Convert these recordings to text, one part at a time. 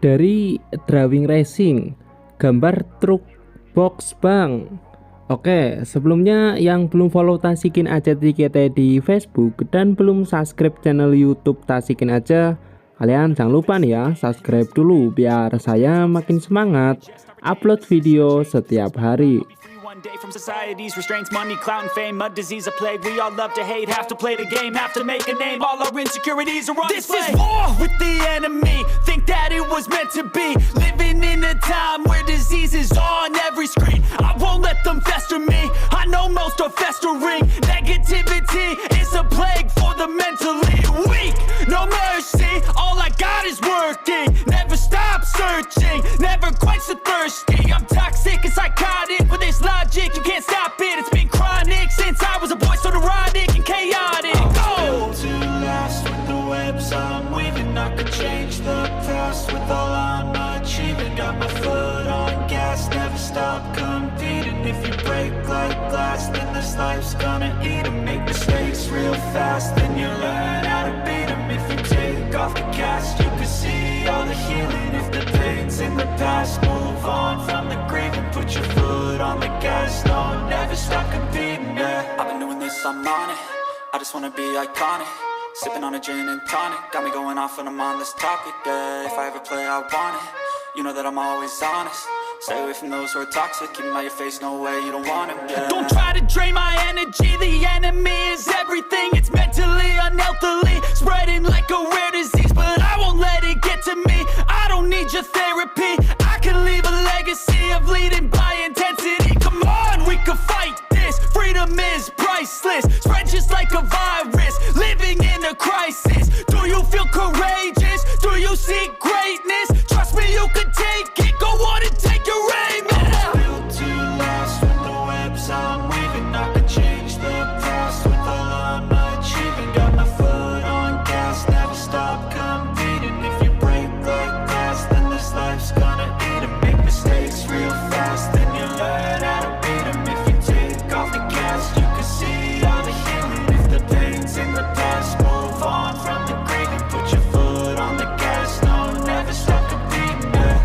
dari Drawing Racing, gambar truk box bang. Oke, sebelumnya yang belum follow Tasikin Aja TKT di Facebook dan belum subscribe channel YouTube Tasikin Aja, kalian jangan lupa nih ya, subscribe dulu biar saya makin semangat upload video setiap hari. One day from society's restraints, money, clout, and fame, a disease, a plague. We all love to hate, have to play the game, have to make a name. All our insecurities are on display. This is war with the enemy. Think that it was meant to be. Living in a time where disease is on every screen. I won't let them fester me. I know most are festering. Negativity is a plague for the mentally weak. No mercy, all I got is working. Never stop searching, never quite so thirsty. I'm toxic and psychotic with this logic, you can't stop it. It's been chronic since I was a boy, so neurotic and chaotic. Built to last with the webs I'm weaving. I could change the past with all I'm achieving. Got my foot on gas, never stop competing. If you break like glass, then this life's gonna eat 'em. Make mistakes real fast, then you learn how to beat 'em. If you take off the cast, you can see all the healing. If the pain's in the past, move on from the grave and put your foot on the gas. No, never stop competing, yeah. I've been doing this, I'm on it. I just wanna be iconic. Sipping on a gin and tonic. Got me going off when I'm on this topic, yeah. If I ever play, I want it. You know that I'm always honest. Stay away from those who are toxic. Keep them out your face, no way, you don't want it, yeah. Don't try to drain my energy. The enemy is everything. It's mentally, unhealthily, spreading like a rare disease. But I won't let it get to me. I don't need your therapy. I can leave a legacy of leading by intensity. Come on, we can fight this. Freedom is priceless. Spread just like a virus. Living in a crisis. Do you feel courageous? Do you seek greatness? Trust me, you can take it. Go on and take your aim. Yeah. Built to last with the webs I'm weaving. I could change the past with all I'm achieving. Got my foot on gas, never stop competing. If you break like glass, then this life's gonna eat 'em. Make mistakes real fast, then you learn how to beat 'em. If you take off the gas, you can see all the healing. If the pain's in the past, move on from the grave and put your foot on the gas. No, never stop competing, yeah.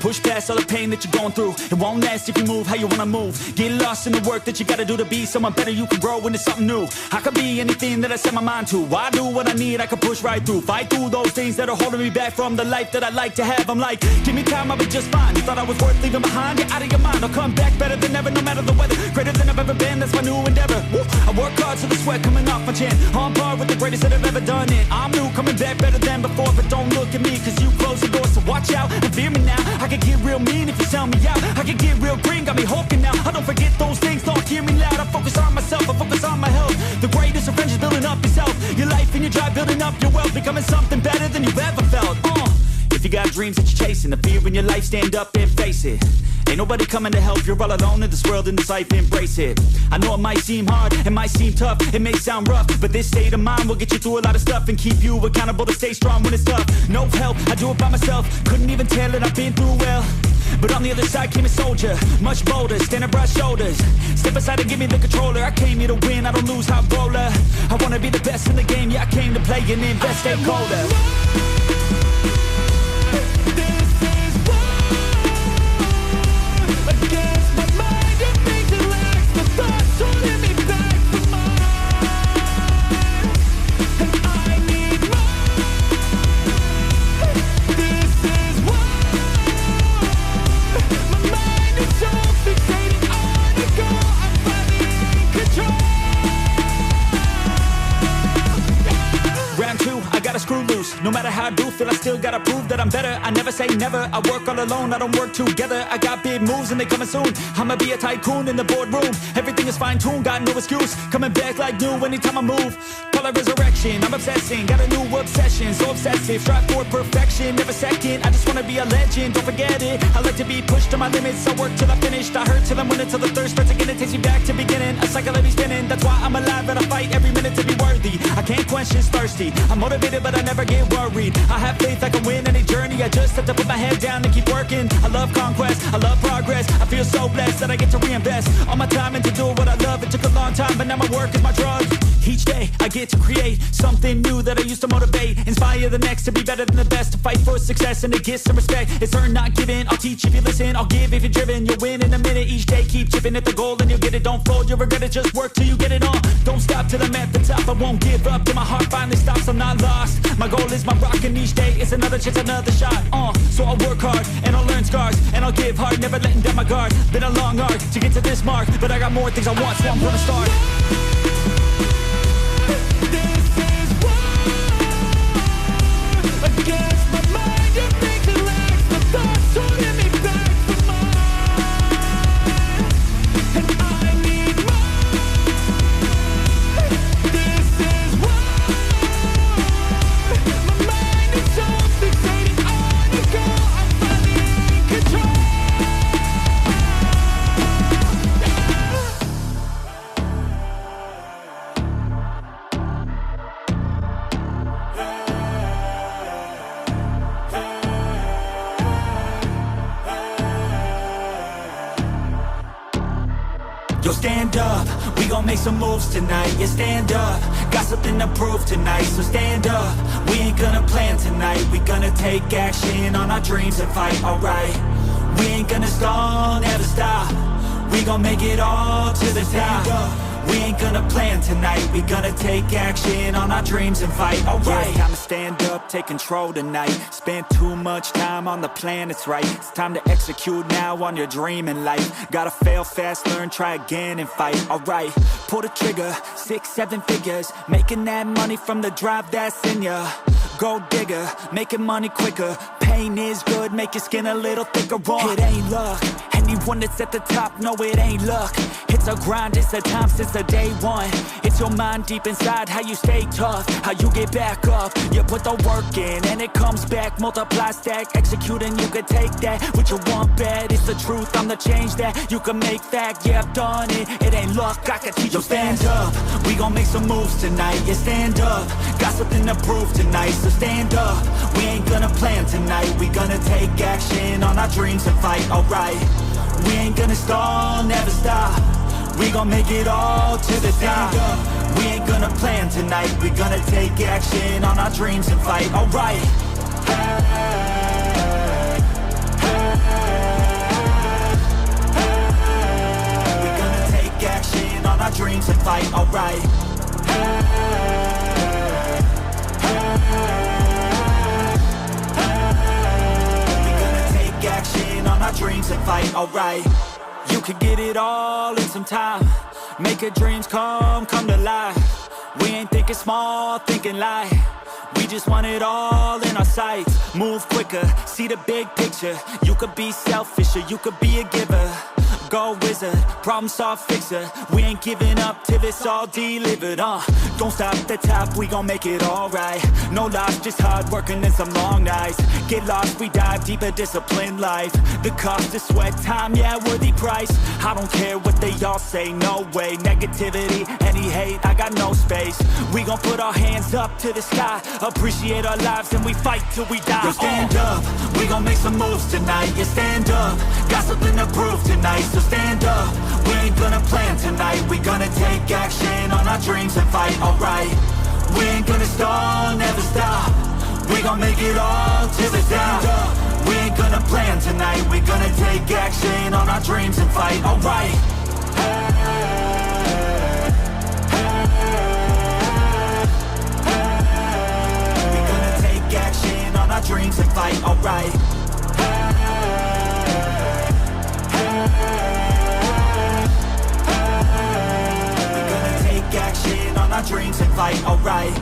Push past all the pain that you're going through. It won't last if you move how you wanna move. Get lost in the work that you gotta do to be someone better. You can grow into something new. I could be anything that I set my mind to. I do what I need, I can push right through. Fight through those things that are holding me back from the life that I like to have. I'm like, give me time, I'll be just fine. You thought I was worth leaving behind? Get out of your mind, I'll come back better than ever, no matter the weather. Greater than I've ever been, that's my new endeavor. Woo. I work hard so the sweat coming off my chin. On par with the greatest that I've ever done it. I'm new, coming back better than before. But don't look at me, cause you close the door. So watch out and fear me now. I can get real mean if you sell me out. I can get real green, got me hulking now. I don't forget those things, don't hear me loud. I focus on myself, I focus on my health. The greatest revenge is building up yourself. Your life and your drive, building up your wealth. Becoming something better than you've ever felt. If you got dreams that you're chasing, the fear in your life, stand up and face it. Ain't nobody coming to help, you're all alone in this world, in this life, embrace it. I know it might seem hard, it might seem tough, it may sound rough, but this state of mind will get you through a lot of stuff and keep you accountable to stay strong when it's tough. No help, I do it by myself, couldn't even tell it, I've been through well. But on the other side came a soldier, much bolder, standing broad shoulders. Step aside and give me the controller, I came here to win, I don't lose, high roller. I wanna be the best in the game, yeah, I came to play and invest, stay colder. gotta screw loose. No matter how I do feel, I still gotta prove that I'm better. I never say never, I work all alone, I don't work together. I got big moves and they coming soon. I'ma be a tycoon in the boardroom. Everything is fine tuned, got no excuse. Coming back like new anytime I move. Call it resurrection, I'm obsessing. Got a new obsession, so obsessive. Strive for perfection, never second. I just wanna be a legend, don't forget it. I like to be pushed to my limits, I work till I finished. I hurt till I'm winning, till the thirst starts again. It takes me back to beginning, a cycle let me spinning. That's why I'm alive and I fight every minute to be worthy. I can't quench this thirsty, I'm motivated but I never get worried. I have faith I can win any journey, I just have to put my head down and keep working. I love conquest, I love progress. I feel so blessed that I get to reinvest all my time into doing what I love. It took a long time but now my work is my drug. Each day I get to create something new that I used to motivate. Inspire the next to be better than the best, to fight for success and to get some respect. It's earned not given, I'll teach if you listen, I'll give if you're driven. You'll win in a minute, each day keep chipping at the goal and you'll get it. Don't fold, you'll regret it, just work till you get it on. Don't stop till I'm at the top, I won't give up till my heart finally stops. I'm not lost, my goal is my rock and each day it's another chance, another shot. So I'll work hard and I'll learn scars and I'll give hard, never letting down my guard. Been a long arc to get to this mark, but I got more things I want, so I'm gonna start. Against my mind, you think it lacks the thoughts holding me back from mine, and I need more. This is why my mind is so fixated on your goal. I'm finally in control. Yo, stand up, we gon' make some moves tonight. Yeah, stand up, got something to prove tonight. So stand up, we ain't gonna plan tonight. We gonna take action on our dreams and fight, alright. We ain't gonna stall, never stop. We gon' make it all to the top. We ain't gonna plan tonight. We gonna take action on our dreams and fight, alright. Yeah, time to stand up, take control tonight. Spent too much time on the plan, it's right. It's time to execute now on your dream in life. Gotta fail fast, learn, try again and fight, alright. Pull the trigger, 6, 7 figures. Making that money from the drive that's in ya. Gold digger, making money quicker. Pain is good, make your skin a little thicker. It ain't luck, anyone that's at the top, no it ain't luck. It's a grind, it's a time since the day one. It's your mind deep inside, how you stay tough, how you get back up. You put the work in and it comes back. Multiply, stack, execute and you can take that. What you want bad, it's the truth, I'm the change that you can make fact. Yeah, I've done it, it ain't luck, I can teach you. Stand up, we gon' make some moves tonight. Yeah, stand up, got something to prove tonight. So stand up, we ain't gonna plan tonight. We gonna take action on our dreams and fight, alright. We ain't gonna stall, never stop. We gon' make it all to the top. We ain't gonna plan tonight. We gonna take action on our dreams and fight, alright. We gonna take action on our dreams and fight, alright. We gonna take action on our dreams and fight, alright. You could get it all in some time. Make your dreams come to life. We ain't thinking small, thinking light. We just want it all in our sights. Move quicker, see the big picture. You could be selfish or you could be a giver. Go wizard, problem solve fixer. We ain't giving up till it's all delivered, Don't stop at the top, we gon' make it alright. No loss, just hard working and some long nights. Get lost, we dive deeper, disciplined life. The cost of sweat, time, yeah, worthy price. I don't care what they all say, no way. Negativity, any hate, I got no space. We gon' put our hands up to the sky. Appreciate our lives and we fight till we die. Yo, stand up, we gon' make some moves tonight. Yeah, stand up, got something to prove tonight. So stand up, we ain't gonna plan tonight. We gonna take action on our dreams and fight, alright. We ain't gonna stall, never stop. We gon' make it all to the top. We ain't gonna plan tonight. We gonna take action on our dreams and fight, alright. We gonna take action on our dreams and fight, alright. We're gonna take action on our dreams and fight, alright.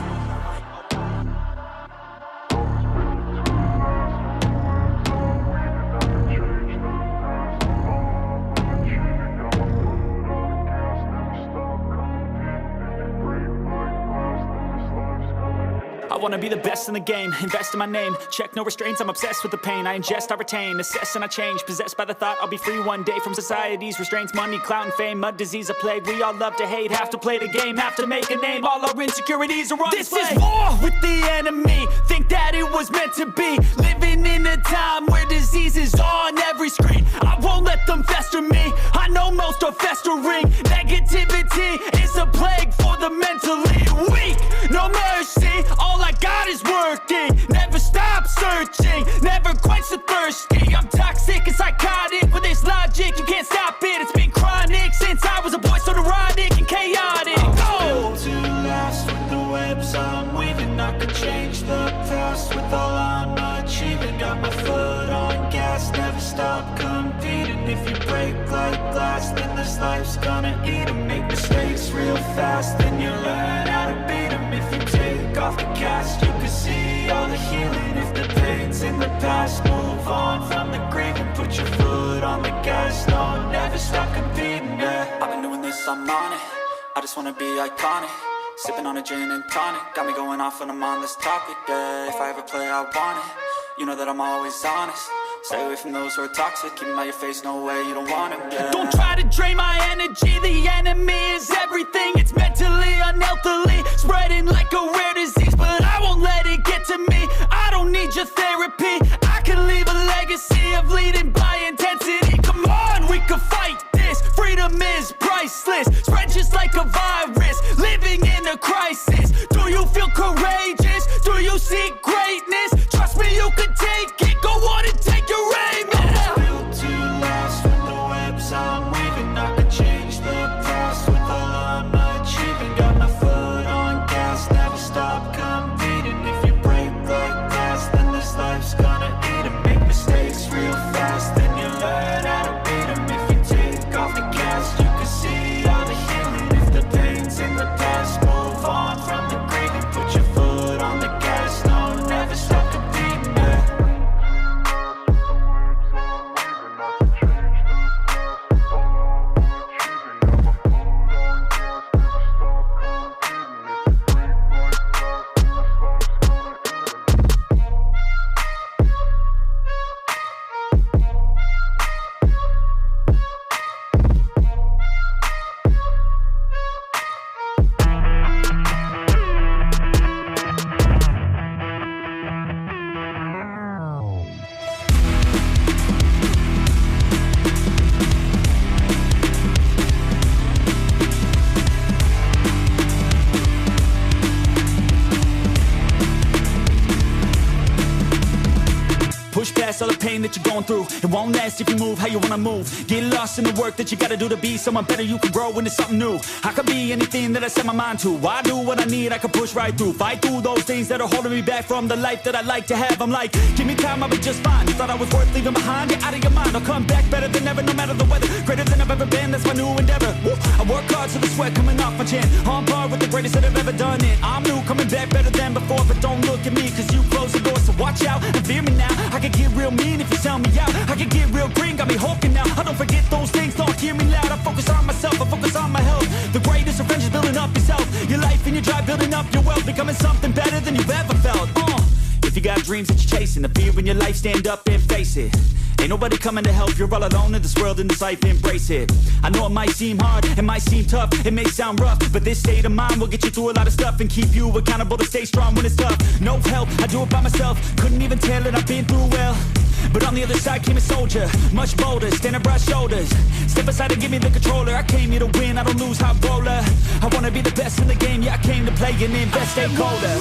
I wanna be the best in the game, invest in my name, check no restraints, I'm obsessed with the pain. I ingest, I retain, assess and I change, possessed by the thought I'll be free one day from society's restraints. Money, clout and fame, mud, disease, a plague. We all love to hate, have to play the game, have to make a name. All our insecurities are on display. This is war with the enemy, think that it was meant to be. Living in a time where disease is on every screen. I won't let them fester me, I know most are festering. Negativity is a plague for the mentally weak. No mercy, all I got is working. Never stop searching, never quench the thirsty. I'm toxic and psychotic with this logic, you can't stop it. It's been chronic since I was a boy, so neurotic and chaotic. Built to last with the webs I'm weaving. I could change the past with all I'm achieving. Got my foot on gas, never stop competing. If you break like glass, then this life's gonna eat 'em. Make mistakes real fast, then you learn how to beat 'em. If you take off the cast, you can see all the healing. If the pain's in the past, move on from the grave and put your foot on the gas. No, never stop competing, yeah. I've been doing this, I'm on it. I just wanna be iconic. Sipping on a gin and tonic, got me going off when I'm on this topic, yeah. If I ever play, I want it. You know that I'm always honest. Stay away from those who are toxic. Keep them out your face, no way, you don't want it, yeah. Don't try to drain my energy. The enemy is everything. It's mentally, unhealthily, spreading like a rare disease. But I won't let it get to me. I don't need your therapy. I can leave a legacy of leading by intensity. Come on, we can fight this. Freedom is priceless. Spread just like a virus. Living in a crisis. Do you feel courageous? Do you seek greatness? Trust me, you can take it. Go on and take your aim. Yeah. Built to last with the webs I'm weaving. I could change the past with all I'm achieving. Got my foot on gas, never stop competing. If you break like glass, then this life's gonna eat 'em. Make mistakes real fast, then you learn how to beat 'em. If you take off the cast, you can see all the healing. If the pain's in the past, move on from the grave and put your foot on the gas. No, never stop competing, yeah. Push past all the pain that you're going through. It won't last if you move how you wanna move. Get lost in the work that you gotta do to be someone better. You can grow into something new. I could be anything that I set my mind to. I do what I need, I can push right through. Fight through those things that are holding me back from the life that I like to have. I'm like, give me time, I'll be just fine. You thought I was worth leaving behind? Get out of your mind, I'll come back better than ever, no matter the weather. Greater than I've ever been, that's my new endeavor. Woo. I work hard so the sweat coming off my chin. On par with the greatest that have ever done it. I'm new, coming back better than before. But don't look at me, cause you closed the door. So watch out and fear me now. I can get real mean if you sell me out. I can get real green, got me hulking now. I don't forget those things, don't hear me loud. I focus on myself, I focus on my health. The greatest revenge is building up yourself. Your life and your drive, building up your wealth. Becoming something better than you've ever felt. If you got dreams that you're chasing, the fear in your life, stand up and face it. Ain't nobody coming to help, you're all alone in this world, in this life, embrace it. I know it might seem hard, it might seem tough, it may sound rough, but this state of mind will get you through a lot of stuff and keep you accountable to stay strong when it's tough. No help, I do it by myself, couldn't even tell it, I've been through well. But on the other side came a soldier, much bolder, standing broad shoulders. Step aside and give me the controller, I came here to win, I don't lose, high roller. I wanna be the best in the game, yeah, I came to play and invest, stay colder.